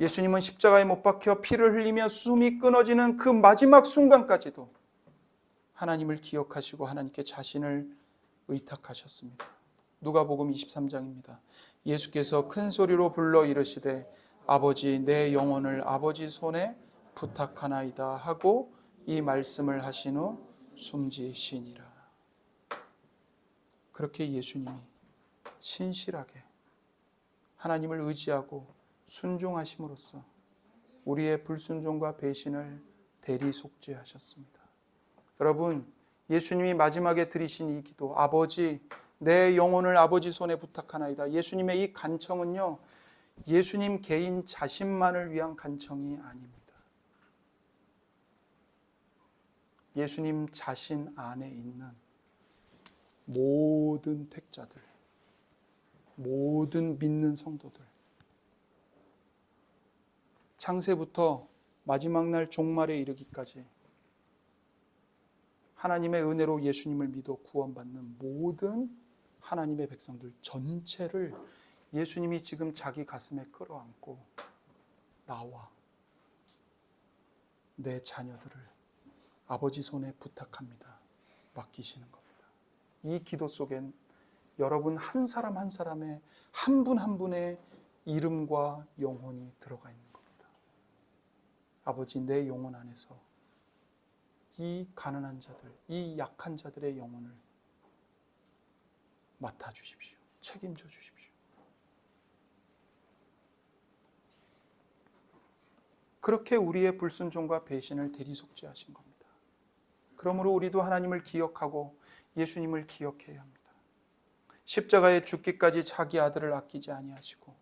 예수님은 십자가에 못 박혀 피를 흘리며 숨이 끊어지는 그 마지막 순간까지도 하나님을 기억하시고 하나님께 자신을 의탁하셨습니다. 누가복음 23장입니다. 예수께서 큰 소리로 불러 이르시되 아버지 내 영혼을 아버지 손에 부탁하나이다 하고 이 말씀을 하신 후 숨지시니라. 그렇게 예수님이 신실하게 하나님을 의지하고 순종하심으로써 우리의 불순종과 배신을 대리속죄하셨습니다. 여러분, 예수님이 마지막에 드리신 이 기도, 아버지 내 영혼을 아버지 손에 부탁하나이다. 예수님의 이 간청은요, 예수님 개인 자신만을 위한 간청이 아닙니다. 예수님 자신 안에 있는 모든 택자들, 모든 믿는 성도들, 창세부터 마지막 날 종말에 이르기까지 하나님의 은혜로 예수님을 믿어 구원받는 모든 하나님의 백성들 전체를 예수님이 지금 자기 가슴에 끌어안고 나와 내 자녀들을 아버지 손에 부탁합니다. 맡기시는 겁니다. 이 기도 속엔 여러분 한 사람 한 사람의 한 분 한 분의 이름과 영혼이 들어가 있는 겁니다. 아버지 내 영혼 안에서 이 가난한 자들, 이 약한 자들의 영혼을 맡아주십시오. 책임져 주십시오. 그렇게 우리의 불순종과 배신을 대리속죄하신 겁니다. 그러므로 우리도 하나님을 기억하고 예수님을 기억해야 합니다. 십자가에 죽기까지 자기 아들을 아끼지 아니하시고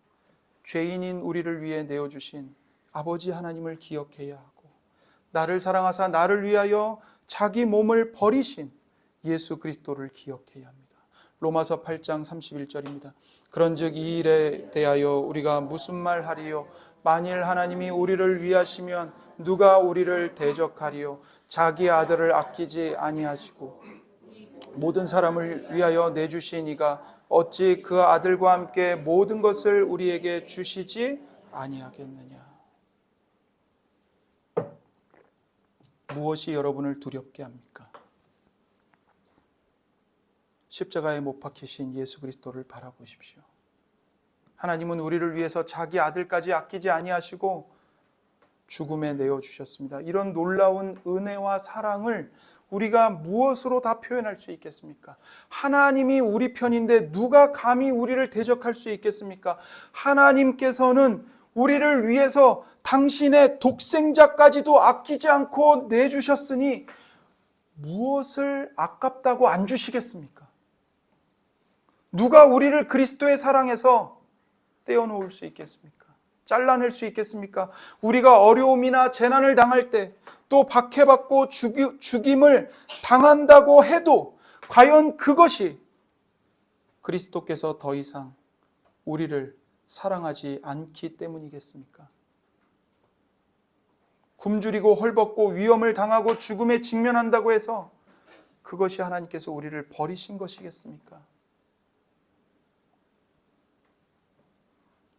죄인인 우리를 위해 내어주신 아버지 하나님을 기억해야 하고 나를 사랑하사 나를 위하여 자기 몸을 버리신 예수 그리스도를 기억해야 합니다. 로마서 8장 31절입니다. 그런즉 이 일에 대하여 우리가 무슨 말 하리요? 만일 하나님이 우리를 위하시면 누가 우리를 대적하리요? 자기 아들을 아끼지 아니하시고 모든 사람을 위하여 내주신 이가 어찌 그 아들과 함께 모든 것을 우리에게 주시지 아니하겠느냐? 무엇이 여러분을 두렵게 합니까? 십자가에 못 박히신 예수 그리스도를 바라보십시오. 하나님은 우리를 위해서 자기 아들까지 아끼지 아니하시고 죽음에 내어주셨습니다. 이런 놀라운 은혜와 사랑을 우리가 무엇으로 다 표현할 수 있겠습니까? 하나님이 우리 편인데 누가 감히 우리를 대적할 수 있겠습니까? 하나님께서는 우리를 위해서 당신의 독생자까지도 아끼지 않고 내주셨으니 무엇을 아깝다고 안 주시겠습니까? 누가 우리를 그리스도의 사랑에서 떼어놓을 수 있겠습니까? 잘라낼 수 있겠습니까? 우리가 어려움이나 재난을 당할 때 또 박해받고 죽임을 당한다고 해도 과연 그것이 그리스도께서 더 이상 우리를 사랑하지 않기 때문이겠습니까? 굶주리고 헐벗고 위험을 당하고 죽음에 직면한다고 해서 그것이 하나님께서 우리를 버리신 것이겠습니까?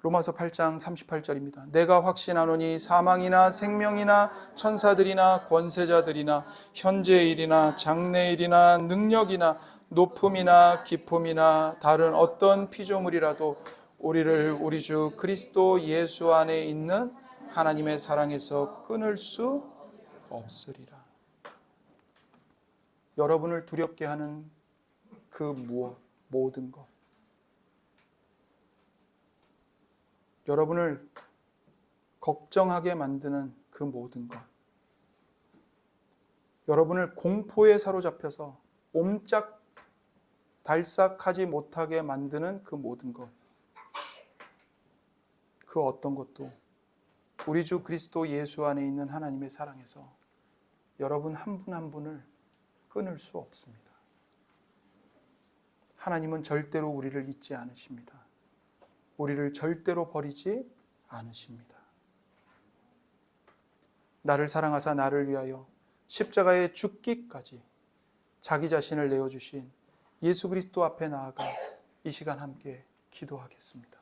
로마서 8장 38절입니다. 내가 확신하노니 사망이나 생명이나 천사들이나 권세자들이나 현재의 일이나 장래의 일이나 능력이나 높음이나 깊음이나 다른 어떤 피조물이라도 우리를 우리 주 그리스도 예수 안에 있는 하나님의 사랑에서 끊을 수 없으리라. 여러분을 두렵게 하는 그 무엇, 모든 것, 여러분을 걱정하게 만드는 그 모든 것, 여러분을 공포에 사로잡혀서 옴짝달싹하지 못하게 만드는 그 모든 것, 그 어떤 것도 우리 주 그리스도 예수 안에 있는 하나님의 사랑에서 여러분 한 분 한 분을 끊을 수 없습니다. 하나님은 절대로 우리를 잊지 않으십니다. 우리를 절대로 버리지 않으십니다. 나를 사랑하사 나를 위하여 십자가에 죽기까지 자기 자신을 내어주신 예수 그리스도 앞에 나아가 이 시간 함께 기도하겠습니다.